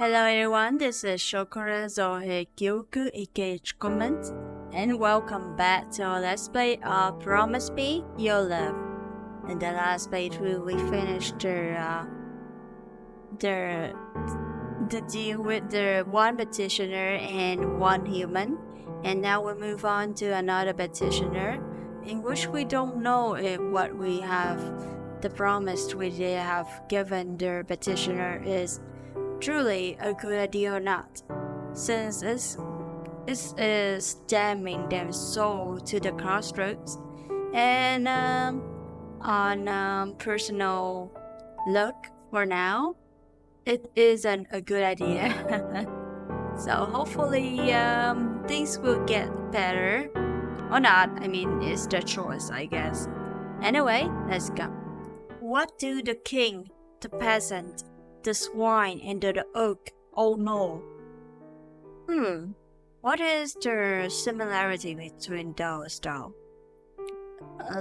Hello everyone, this is Shokora Zouheikyoku aka chocomint, and welcome back to our Let's Play of Promise Me Your Love. In the last playthrough, we finished the deal with the one petitioner and one human, and now we move on to another petitioner, in which we don't know if what we have, the promise we have given the petitioner is truly a good idea or not, since it is damning them so to the crossroads. And on personal look, for now, it isn't a good idea. So hopefully things will get better or not. I mean, it's the choice, I guess. Anyway, let's go. What do the king, the peasant, the swine, and the oak all know? What is the similarity between those though?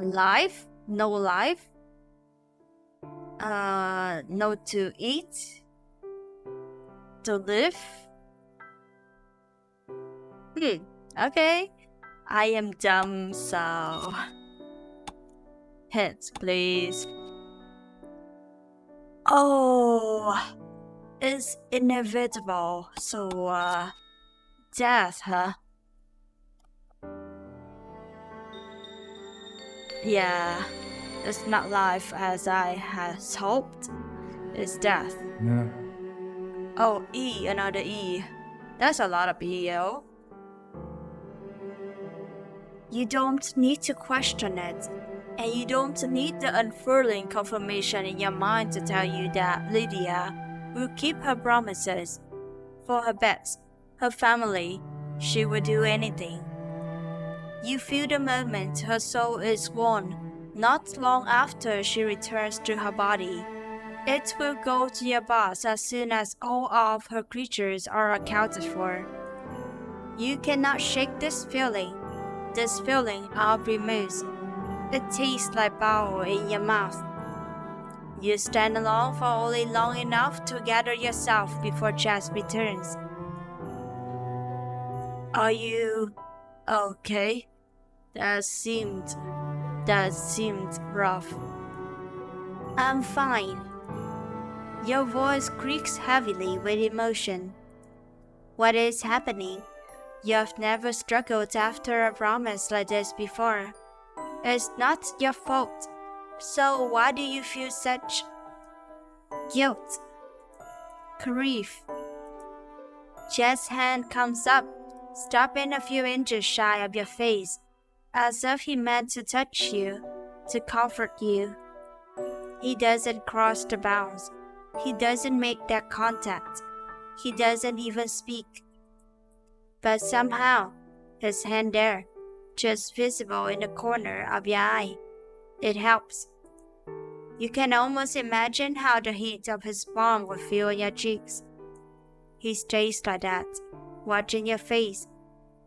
Life? No life? No to eat? To live? Okay. I am dumb, so... Hints, please. Oh, it's inevitable. So, death, huh? Yeah, it's not life as I had hoped. It's death. Yeah. Oh, E, another E. That's a lot of E, yo. You don't need to question it. And you don't need the unfurling confirmation in your mind to tell you that Lydia will keep her promises. For her pets, her family, she will do anything. You feel the moment her soul is won, not long after she returns to her body. It will go to your boss as soon as all of her creatures are accounted for. You cannot shake this feeling of remorse. It tastes like bile in your mouth. You stand alone for only long enough to gather yourself before Cath returns. Are you okay? That seemed rough. I'm fine. Your voice creaks heavily with emotion. What is happening? You have never struggled after a promise like this before. It's not your fault. So why do you feel such guilt? Grief. Cath's hand comes up, stopping a few inches shy of your face, as if he meant to touch you, to comfort you. He doesn't cross the bounds. He doesn't make that contact. He doesn't even speak. But somehow, his hand there, just visible in the corner of your eye, it helps. You can almost imagine how the heat of his palm would feel in your cheeks. He stays like that, watching your face,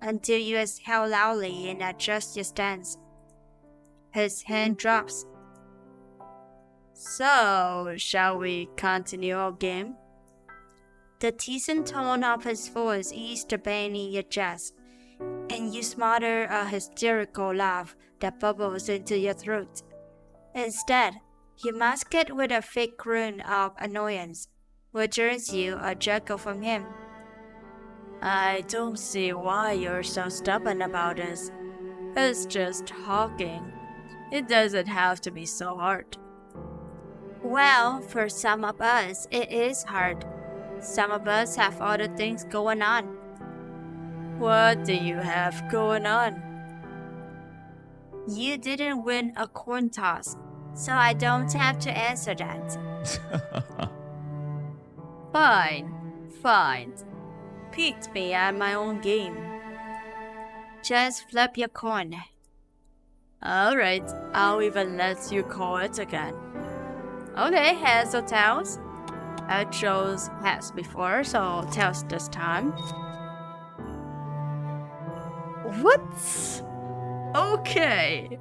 until you exhale loudly and adjust your stance. His hand drops. So, shall we continue our game? The teasing tone of his voice eased the pain in your chest, and you smother a hysterical laugh that bubbles into your throat. Instead, you mask it with a fake grin of annoyance, which earns you a chuckle from him. I don't see why you're so stubborn about this. It's just talking. It doesn't have to be so hard. Well, for some of us, it is hard. Some of us have other things going on. What do you have going on? You didn't win a coin toss, so I don't have to answer that. Fine. Picked me at my own game. Just flip your coin. Alright, I'll even let you call it again. Okay, heads or tails? I chose heads before, so tails this time. What? Okay.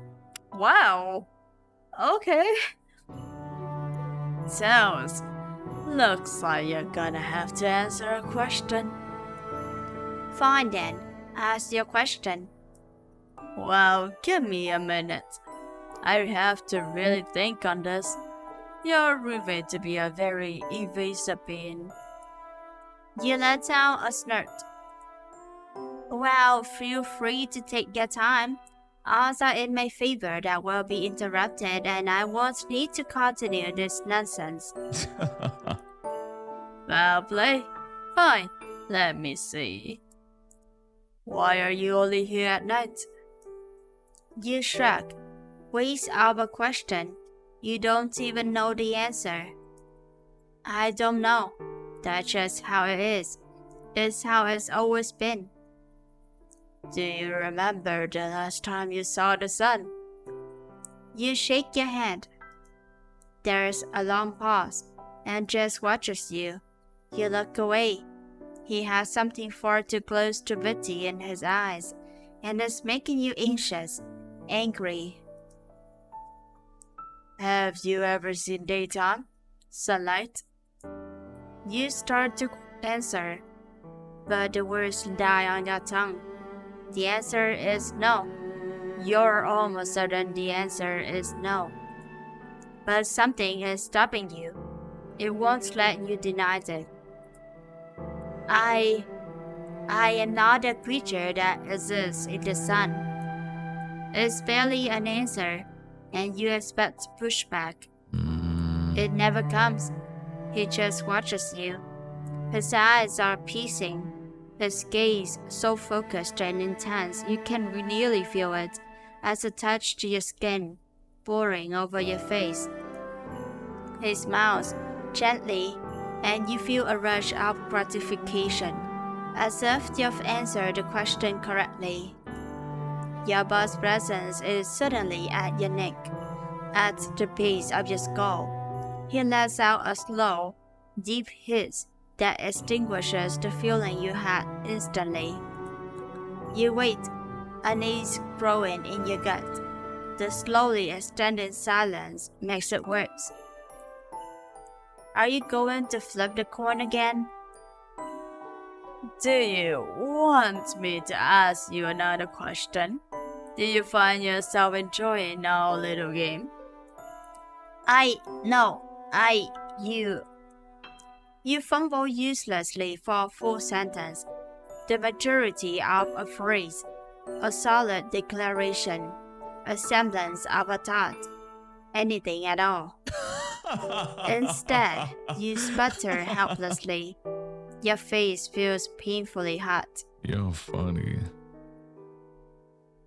Wow. Okay. Tails. Looks like you're gonna have to answer a question. Fine then, ask your question. Well, give me a minute. I have to really think on this. You're proving to be a very evasive being. You let out a snort. Well, feel free to take your time. Odds are in my favor that will be interrupted and I won't need to continue this nonsense. Well play. Fine, let me see. Why are you only here at night? You shrug. Waste of a question. You don't even know the answer. I don't know. That's just how it is. It's how it's always been. Do you remember the last time you saw the sun? You shake your head. There's a long pause, and Jess watches you. You look away. He has something far too close to Betty in his eyes, and it's making you anxious, angry. Have you ever seen daytime? Sunlight? You start to answer, but the words die on your tongue. The answer is no. You're almost certain the answer is no. But something is stopping you. It won't let you deny it. I am not a creature that exists in the sun. It's barely an answer, and you expect pushback. It never comes. He just watches you. His eyes are piercing. His gaze so focused and intense you can nearly feel it as it touched your skin, pouring over your face. He smiles gently, and you feel a rush of gratification, as if you've answered the question correctly. Your boss presence is suddenly at your neck, at the base of your skull. He lets out a slow, deep hiss that extinguishes the feeling you had instantly. You wait, unease growing in your gut. The slowly extending silence makes it worse. Are you going to flip the coin again? Do you want me to ask you another question? Do you find yourself enjoying our little game? You fumble uselessly for a full sentence, the majority of a phrase, a solid declaration, a semblance of a thought, anything at all. Instead, you sputter helplessly. Your face feels painfully hot. You're funny.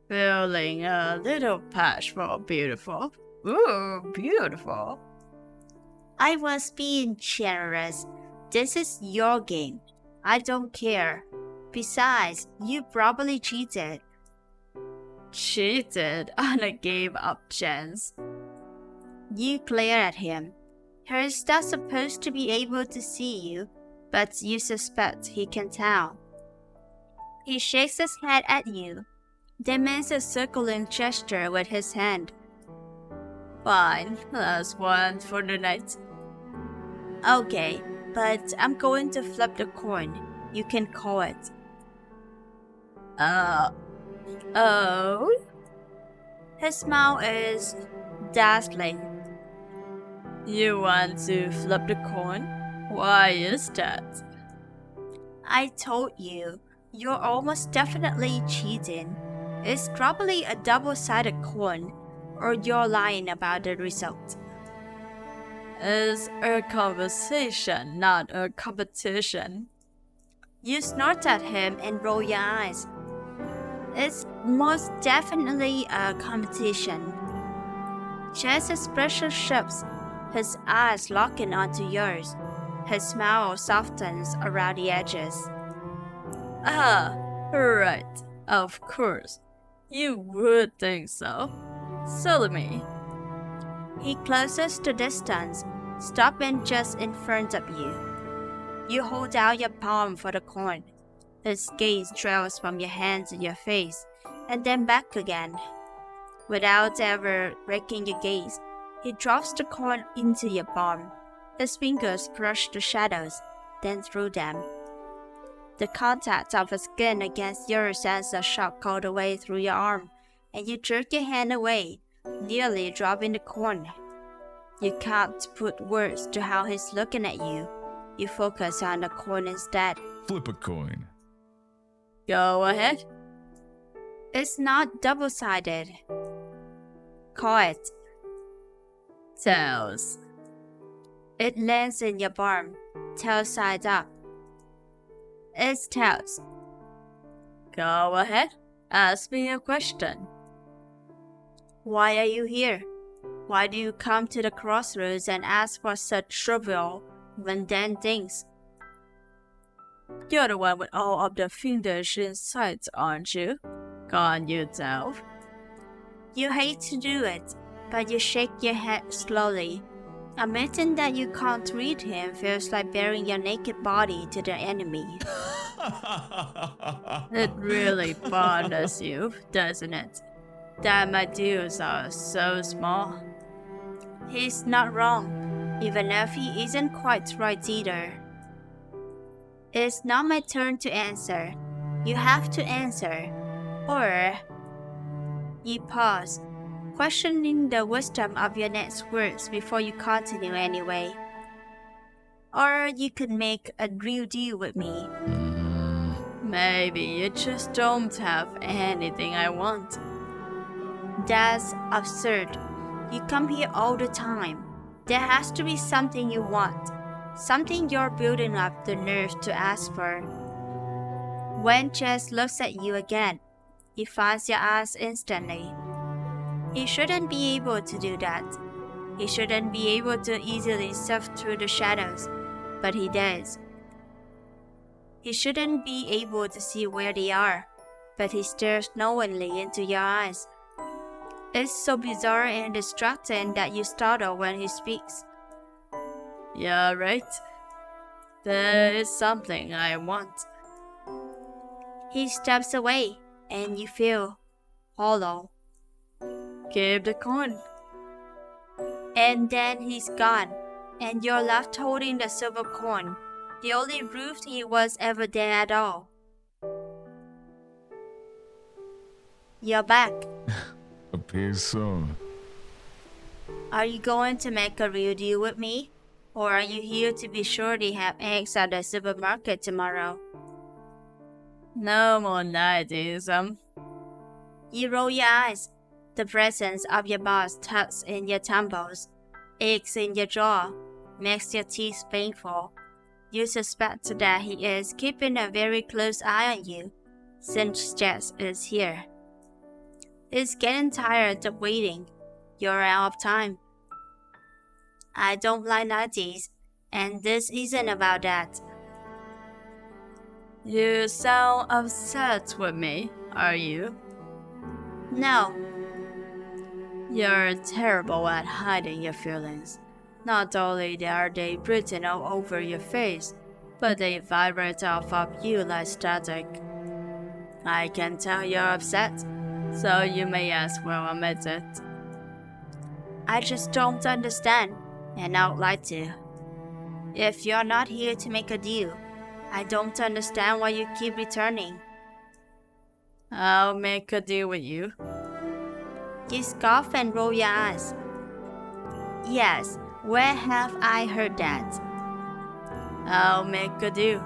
Feeling a little bashful, beautiful. Ooh, beautiful. I was being generous. This is your game. I don't care. Besides, you probably cheated. Cheated on a game of chance. You glare at him. He's not supposed to be able to see you, but you suspect he can tell. He shakes his head at you, then makes a circling gesture with his hand. Fine, last one for the night. Okay, but I'm going to flip the coin. You can call it. Oh? His smile is dazzling. You want to flip the coin? Why is that? I told you, you're almost definitely cheating. It's probably a double-sided coin, or you're lying about the result. It's a conversation, not a competition. You snort at him and roll your eyes. It's most definitely a competition. Chad's expression shifts, his eyes locking onto yours. His smile softens around the edges. Ah, right, of course. You would think so. Silly me. He closes the distance, stopping just in front of you. You hold out your palm for the coin. His gaze trails from your hand to your face, and then back again. Without ever breaking your gaze, he drops the coin into your palm. His fingers brushed the shadows, then through them. The contact of his skin against yours sends a shock all the way through your arm, and you jerk your hand away, nearly dropping the corn. You can't put words to how he's looking at you. You focus on the coin instead. Flip a coin. Go ahead. It's not double-sided. Call it. Tails. It lands in your palm, tail side up. It's tails. Go ahead. Ask me a question. Why are you here? Why do you come to the crossroads and ask for such trivial, mundane things? You're the one with all of the fiendish insights, aren't you? Can't you tell? You hate to do it, but you shake your head slowly. Admitting that you can't read him feels like baring your naked body to the enemy. It really bothers you, doesn't it? That my deals are so small. He's not wrong, even if he isn't quite right either. It's not my turn to answer. You have to answer. Or... You pause, questioning the wisdom of your next words before you continue anyway. Or you could make a real deal with me. Maybe you just don't have anything I want. That's absurd. You come here all the time. There has to be something you want. Something you're building up the nerve to ask for. When Chess looks at you again, he finds your eyes instantly. He shouldn't be able to do that. He shouldn't be able to easily sift through the shadows, but he does. He shouldn't be able to see where they are, but he stares knowingly into your eyes. It's so bizarre and distracting that you startle when he speaks. You're right. There is something I want. He steps away, and you feel hollow. Keep the coin. And then he's gone, and you're left holding the silver coin, the only proof he was ever there at all. You're back. Appears so. Are you going to make a real deal with me? Or are you here to be sure they have eggs at the supermarket tomorrow? No more datingsim. You roll your eyes. The presence of your boss tugs in your temples, aches in your jaw, makes your teeth painful. You suspect that he is keeping a very close eye on you, since Jess is here. He's getting tired of waiting. You're out of time. I don't like 90s, and this isn't about that. You sound upset with me, are you? No, You're terrible at hiding your feelings. Not only are they written all over your face, but they vibrate off of you like static. I can tell you're upset, so you may as well admit it. I just don't understand, and I'd like to. If you're not here to make a deal, I don't understand why you keep returning. I'll make a deal with you. You scoff and roll your eyes. Yes, where have I heard that? I'll make a deal,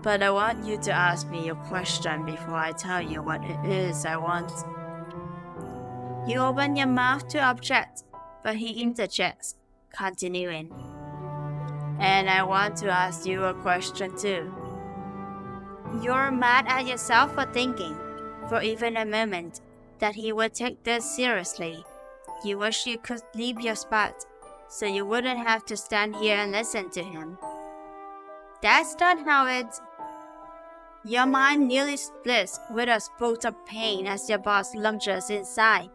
but I want you to ask me a question before I tell you what it is I want. You open your mouth to object, but he interjects, continuing. And I want to ask you a question too. You're mad at yourself for thinking, for even a moment, that he would take this seriously. You wish you could leave your spot, so you wouldn't have to stand here and listen to him. That's not how it... Your mind nearly splits with a spurt of pain as your boss lunges inside,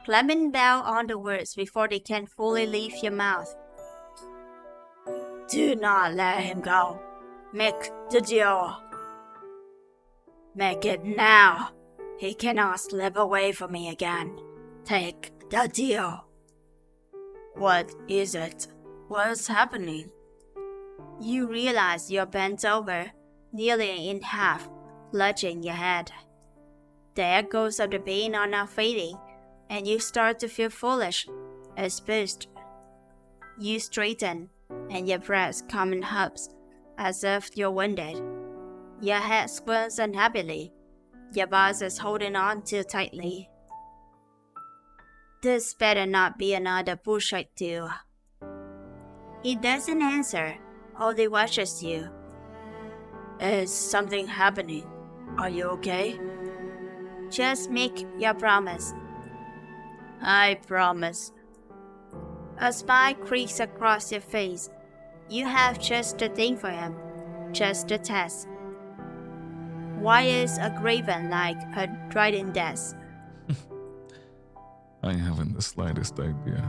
clamping down on the words before they can fully leave your mouth. Do not let him go. Make the deal. Make it now. He cannot slip away from me again. Take the deal. What is it? What's happening? You realize you're bent over, nearly in half, clutching your head. The echoes of the pain are now fading, and you start to feel foolish, exposed. You straighten, and your breath comes in hubs, as if you're wounded. Your head swims unhappily. Your boss is holding on too tightly. This better not be another bullshit too. He doesn't answer, only watches you. Is something happening? Are you okay? Just make your promise. I promise. A smile creaks across your face. You have just the thing for him, just the test. Why is a graven like a trident desk? I haven't the slightest idea.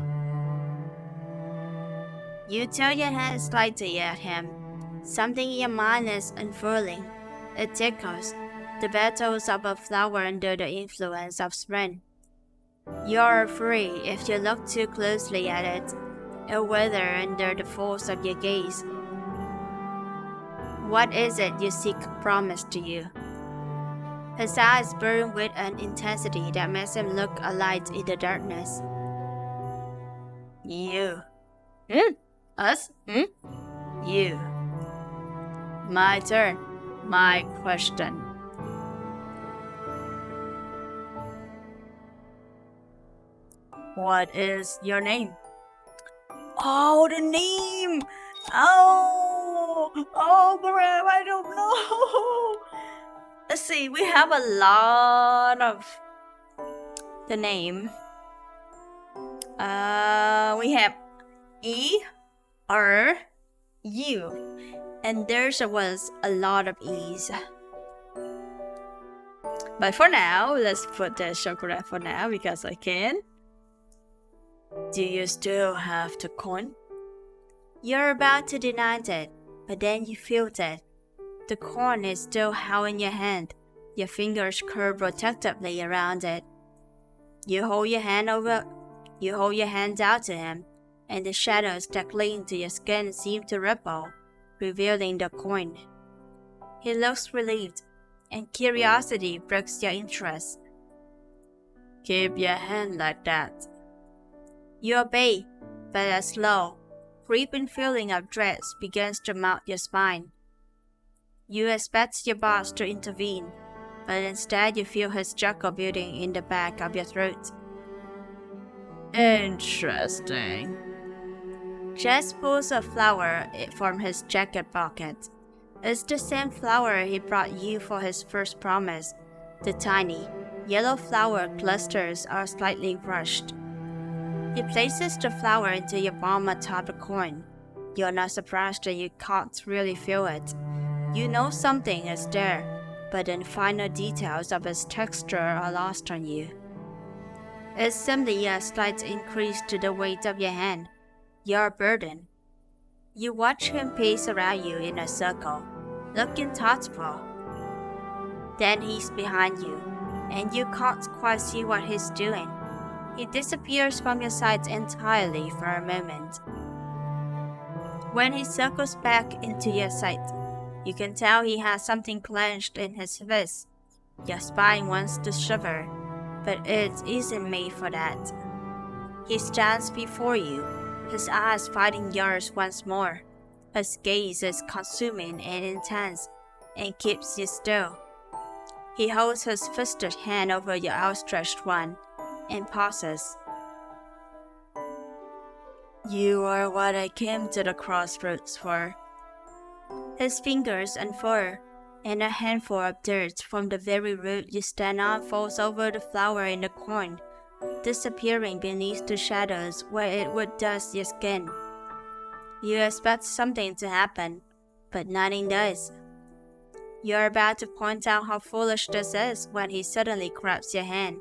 You turn your head slightly at him. Something in your mind is unfurling. It tickles. The petals of a flower under the influence of spring. You're afraid if you look too closely at it, it'll wither under the force of your gaze. What is it you seek promised to you? His eyes burn with an intensity that makes him look alight in the darkness. You. Us? You. My turn. My question. What is your name? Oh, the name! Oh, crap, I don't know. Let's see, we have a lot of the name. We have E, R, U, and there was a lot of E's. But for now, let's put the Shokora for now because I can. Do you still have the coin? You're about to deny it, but then you feel it. The coin is still held in your hand. Your fingers curve protectively around it. You hold your hand out to him, and the shadows that cling to your skin seem to ripple, revealing the coin. He looks relieved, and curiosity breaks your interest. Keep your hand like that. You obey, but a slow, creeping feeling of dread begins to mount your spine. You expect your boss to intervene, but instead you feel his chuckle building in the back of your throat. Interesting. Jess pulls a flower from his jacket pocket. It's the same flower he brought you for his first promise. The tiny, yellow flower clusters are slightly brushed. He places the flower into your palm atop the coin. You're not surprised that you can't really feel it. You know something is there, but the final details of its texture are lost on you. It's simply a slight increase to the weight of your hand. You're burdened. You watch him pace around you in a circle, looking thoughtful. Then he's behind you, and you can't quite see what he's doing. He disappears from your sight entirely for a moment. When he circles back into your sight, you can tell he has something clenched in his fist. Your spine wants to shiver, but it isn't made for that. He stands before you, his eyes fighting yours once more. His gaze is consuming and intense, and keeps you still. He holds his fisted hand over your outstretched one, and pauses. You are what I came to the crossroads for. His fingers unfurl, and a handful of dirt from the very root you stand on falls over the flower in the coin, disappearing beneath the shadows where it would dust your skin. You expect something to happen, but nothing does. You're about to point out how foolish this is when he suddenly grabs your hand,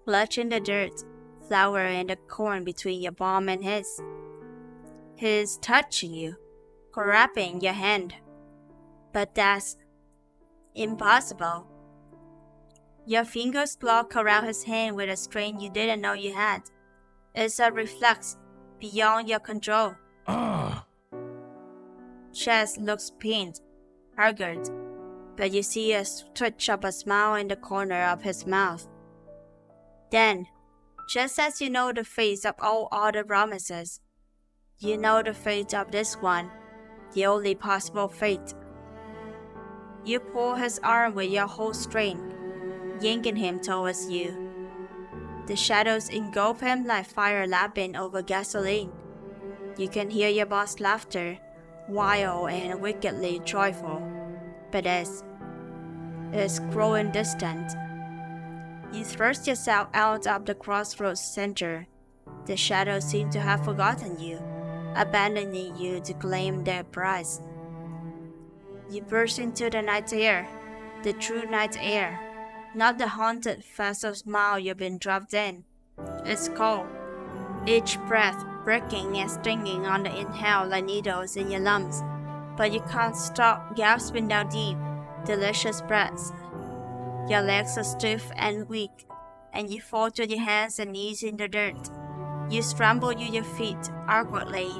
clutching the dirt, flower, and the corn between your palm and his. He's touching you, grabbing your hand. But that's impossible. Your fingers lock around his hand with a strain you didn't know you had. It's a reflex beyond your control. Chess looks pained, haggard, but you see a twitch of a smile in the corner of his mouth. Then, just as you know the fate of all other promises, you know the fate of this one, the only possible fate. You pull his arm with your whole strength, yanking him towards you. The shadows engulf him like fire lapping over gasoline. You can hear your boss' laughter, wild and wickedly joyful, but it's growing distant. You thrust yourself out of the crossroads center. The shadows seem to have forgotten you, abandoning you to claim their prize. You burst into the night air, the true night air, not the haunted festival smile you've been dropped in. It's cold, each breath breaking and stinging on the inhale like needles in your lungs, but you can't stop gasping down deep, delicious breaths. Your legs are stiff and weak, and you fall to your hands and knees in the dirt. You scramble to your feet awkwardly,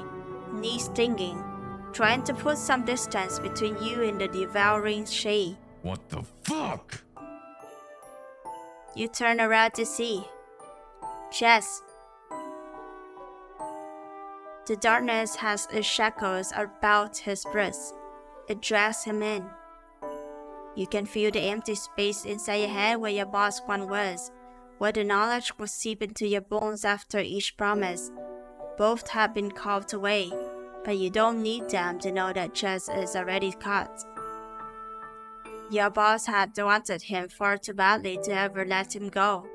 knees stinging, trying to put some distance between you and the devouring shade. What the fuck? You turn around to see Chess. The darkness has its shackles about his breast. It drags him in. You can feel the empty space inside your head where your boss once was, where the knowledge would seep into your bones after each promise. Both have been carved away, but you don't need them to know that Chess is already caught. Your boss had wanted him far too badly to ever let him go.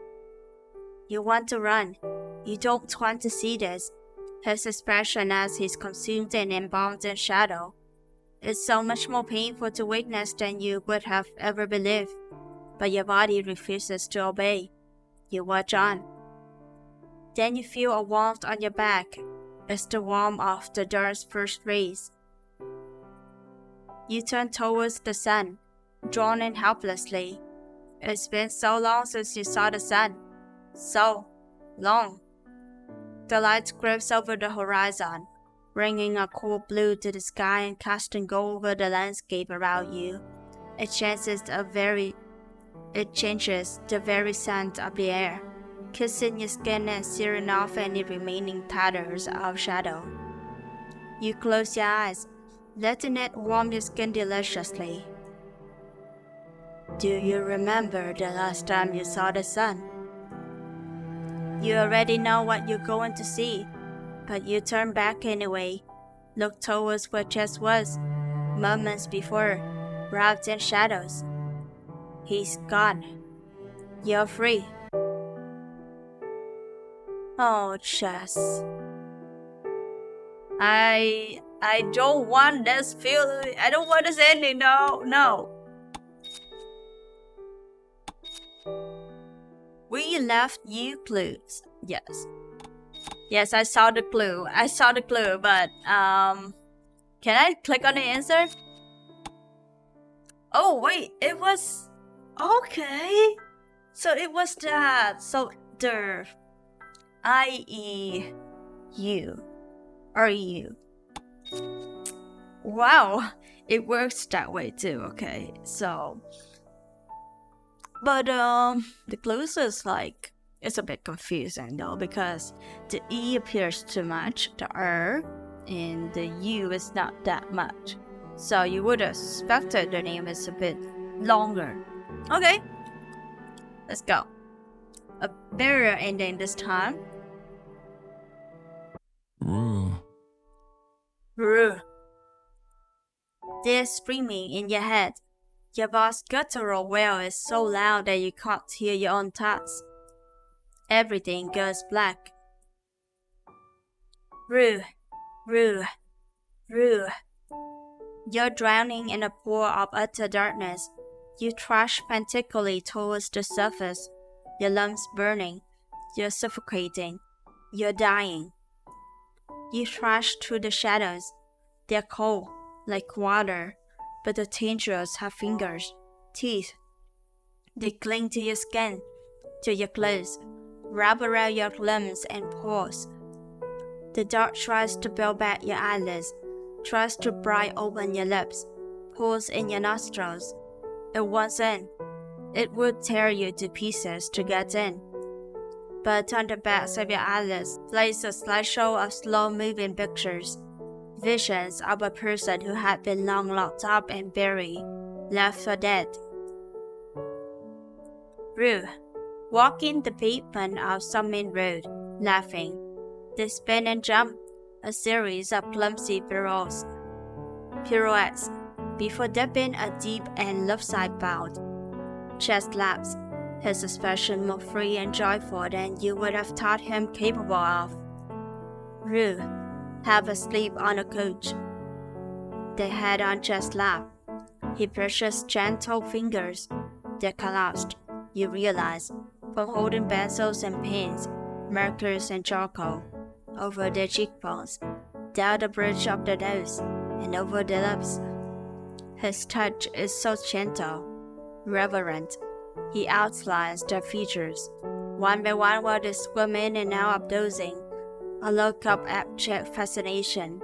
You want to run. You don't want to see this. His expression as he's consumed and embalmed in shadow. It's so much more painful to witness than you would have ever believed, but your body refuses to obey. You watch on. Then you feel a warmth on your back. It's the warmth of the dawn's first rays. You turn towards the sun, drawn in helplessly. It's been so long since you saw the sun. So long. The light creeps over the horizon, bringing a cool blue to the sky and casting gold over the landscape around you. It changes the very scent of the air, kissing your skin and searing off any remaining tatters of shadow. You close your eyes, letting it warm your skin deliciously. Do you remember the last time you saw the sun? You already know what you're going to see, but you turn back anyway, look towards where Chess was, moments before, wrapped in shadows. He's gone. You're free. Oh, Chess. I don't want this feeling. I don't want this ending. No. We left you clues. Yes, I saw the clue. But can I click on the answer? Oh wait, it was okay. So it was that. So the IEU or you. Wow, it works that way too. Okay, so. But the clues is like, it's a bit confusing though, because the E appears too much, the R, and the U is not that much. So you would have expected the name is a bit longer. Okay, let's go. A barrier ending this time. Ruh. They're screaming in your head. Your boss' guttural wail is so loud that you can't hear your own thoughts. Everything goes black. Ruh. You're drowning in a pool of utter darkness. You thrash frantically towards the surface, your lungs burning. You're suffocating. You're dying. You thrash through the shadows. They're cold, like water. But the tendrils have fingers, teeth. They cling to your skin, to your clothes, wrap around your limbs and pores. The dark tries to peel back your eyelids, tries to pry open your lips, pulls in your nostrils. It wants in. It would tear you to pieces to get in. But on the backs of your eyelids plays a slideshow of slow-moving pictures, visions of a person who had been long locked up and buried, left for dead. Rue, walking the pavement of some main road, laughing. They spin and jump, a series of clumsy pirouettes, before dipping a deep and lopsided bound. Chest laps, his expression more free and joyful than you would have thought him capable of. Rue, half asleep on a couch. The head on chest lap. He brushes gentle fingers. They're collapsed, you realize, from holding pencils and pens, markers and charcoal, over their cheekbones, down the bridge of the nose, and over the lips. His touch is so gentle, reverent. He outlines their features, one by one while they swim in and out of dozing, a look of abject fascination.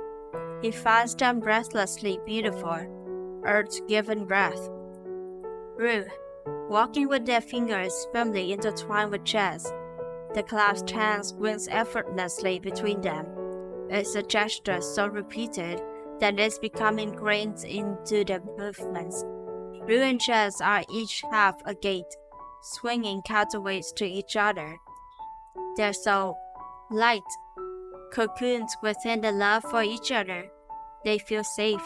He finds them breathlessly beautiful, earth-given breath. Rue, walking with their fingers firmly intertwined with chest, the clasped hands swings effortlessly between them. It's a gesture so repeated that it's become ingrained into the movements. Rue and Chess are each half a gate, swinging counterweights to each other. They're so light, cocooned within the love for each other. They feel safe.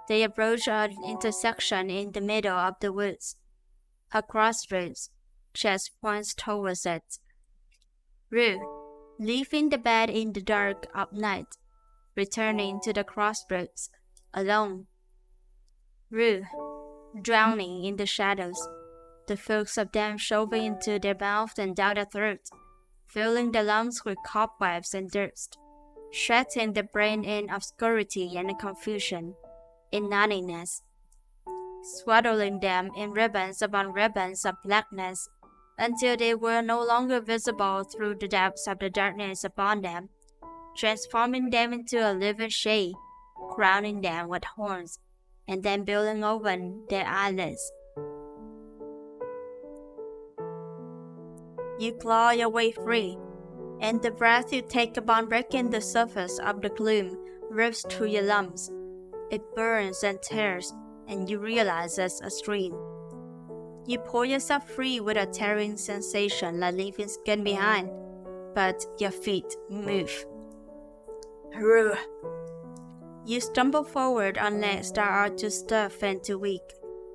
They approach an intersection in the middle of the woods. A crossroads. Chess points towards it. Rue, leaving the bed in the dark of night, returning to the crossroads, alone. Rue, drowning in the shadows, the folks of them shoving into their mouth and down their throat, filling the lungs with cobwebs and dust, shredding the brain in obscurity and confusion, in nothingness, swaddling them in ribbons upon ribbons of blackness, until they were no longer visible through the depths of the darkness upon them, transforming them into a living shade, crowning them with horns, and then building over their eyelids. You claw your way free, and the breath you take upon breaking the surface of the gloom rips through your lungs. It burns and tears, and you realize it's a stream. You pull yourself free with a tearing sensation like leaving skin behind, but your feet move. Rue. You stumble forward on legs that are too stiff and too weak,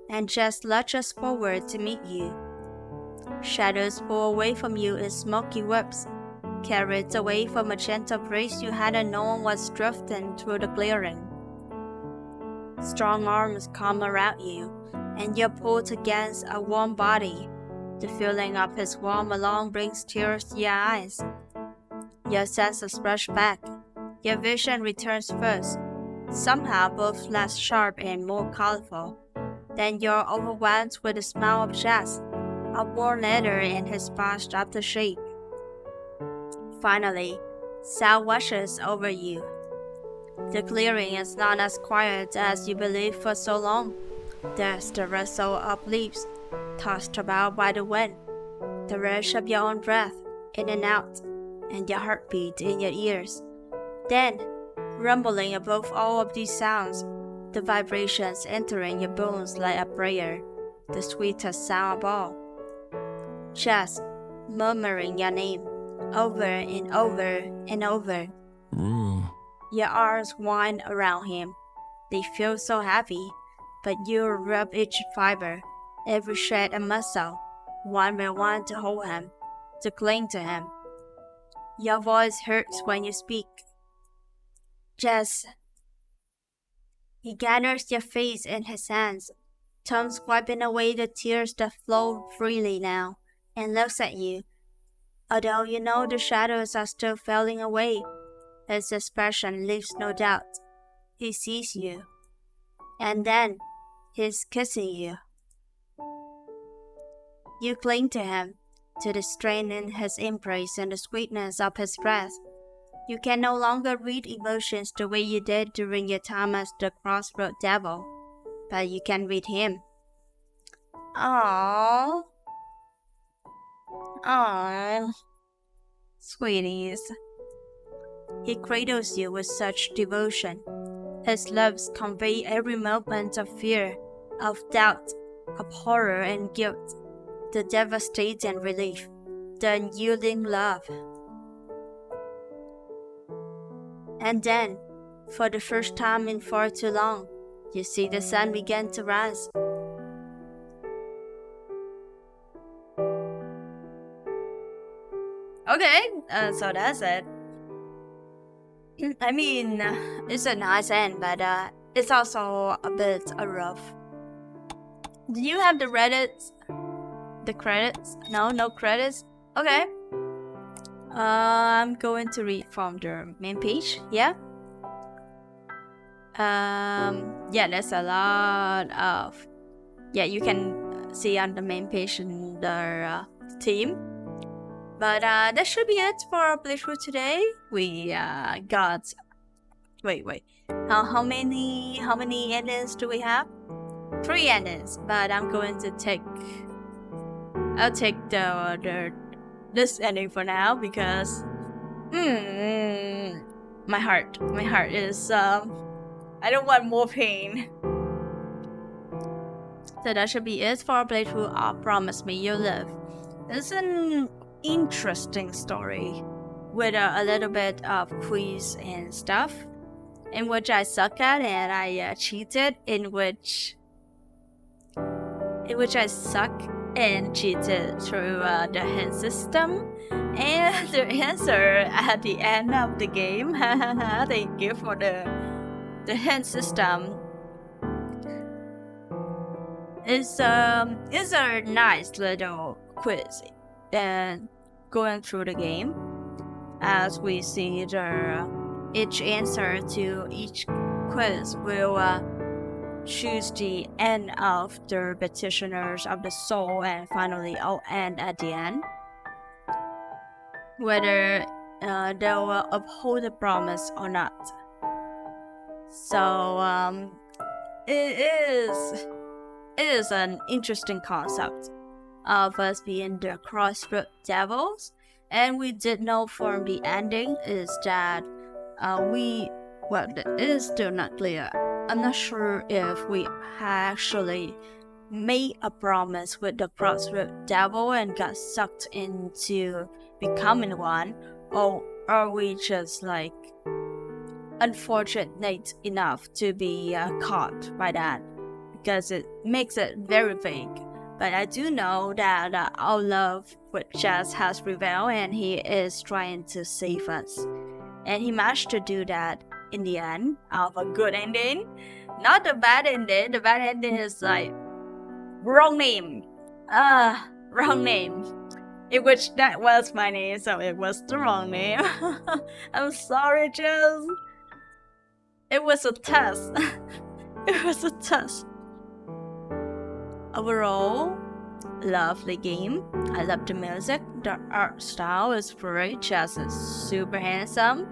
and just lurches forward to meet you. Shadows pull away from you in smoky whips, carried away from a gentle breeze you hadn't known was drifting through the clearing. Strong arms come around you, and you're pulled against a warm body. The feeling of his warm alone brings tears to your eyes. Your senses rush back. Your vision returns first, somehow both less sharp and more colorful. Then you're overwhelmed with the smell of jazz, of worn leather and his splashed aftershave. Finally, sound washes over you. The clearing is not as quiet as you believed for so long. There's the rustle of leaves, tossed about by the wind, the rush of your own breath, in and out, and your heartbeat in your ears. Then, rumbling above all of these sounds, the vibrations entering your bones like a prayer, the sweetest sound of all. Just murmuring your name, over and over and over. Rue. Your arms wind around him. They feel so heavy, but you rub each fiber, every shred and muscle, one by one to hold him, to cling to him. Your voice hurts when you speak. Jess. He gathers your face in his hands, tongues wiping away the tears that flow freely now, and looks at you. Although you know the shadows are still falling away, his expression leaves no doubt. He sees you. And then, he's kissing you. You cling to him, to the strain in his embrace and the sweetness of his breath. You can no longer read emotions the way you did during your time as the Crossroad Devil, but you can read him. Aww. Aww. Sweeties. He cradles you with such devotion. His loves convey every moment of fear, of doubt, of horror and guilt, the devastating relief, the unyielding love. And then, for the first time in far too long, you see the sun begin to rise. Okay, so that's it. I mean, it's a nice end, but it's also a bit rough. Do you have the Reddit? The credits? No credits? Okay. I'm going to read from the main page, yeah? Yeah, there's a lot of... Yeah, you can see on the main page in the theme. But that should be it for our playthrough today. We got... Wait. How many endings do we have? 3 endings, but I'm going to take... I'll take this ending for now because... my heart is... I don't want more pain. So that should be it for our playthrough of Promise Me You'll Live. It's an interesting story with a little bit of quiz and stuff, in which I suck at and I cheated, in which I suck and cheated through the hint system, and the answer at the end of the game. Thank you for the hint system. It's a nice little quiz and going through the game as we see each answer to each quiz will choose the end of the petitioners of the soul, and finally I'll end at the end whether they'll uphold the promise or not. So it is an interesting concept of us being the Crossroad Devils, and we did know from the ending is that it is still not clear. I'm not sure if we actually made a promise with the Crossroad Devil and got sucked into becoming one, or are we just like unfortunate enough to be caught by that, because it makes it very vague. But I do know that our love with Jazz has prevailed, and he is trying to save us. And he managed to do that in the end of a good ending. Not the bad ending. The bad ending is like, wrong name. Wrong name. In which that was my name, so it was the wrong name. I'm sorry, Jazz. It was a test. It was a test. Overall, lovely game. I love the music. The art style is great. Jazz is super handsome.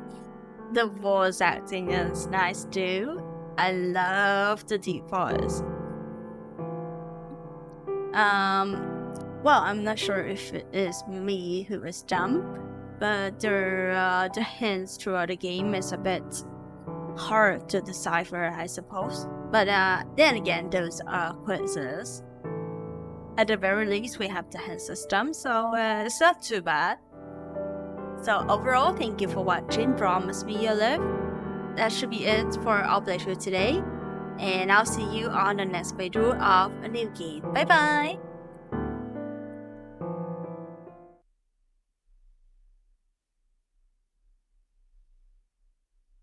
The voice acting is nice too. I love the deep voice. Well, I'm not sure if it is me who is dumb, but the hints throughout the game is a bit hard to decipher, I suppose. But then again, those are quizzes. At the very least, we have the hint system, so it's not too bad. So overall, thank you for watching Promise Me You'll Live. That should be it for our playthrough today, and I'll see you on the next playthrough of a new game. Bye bye!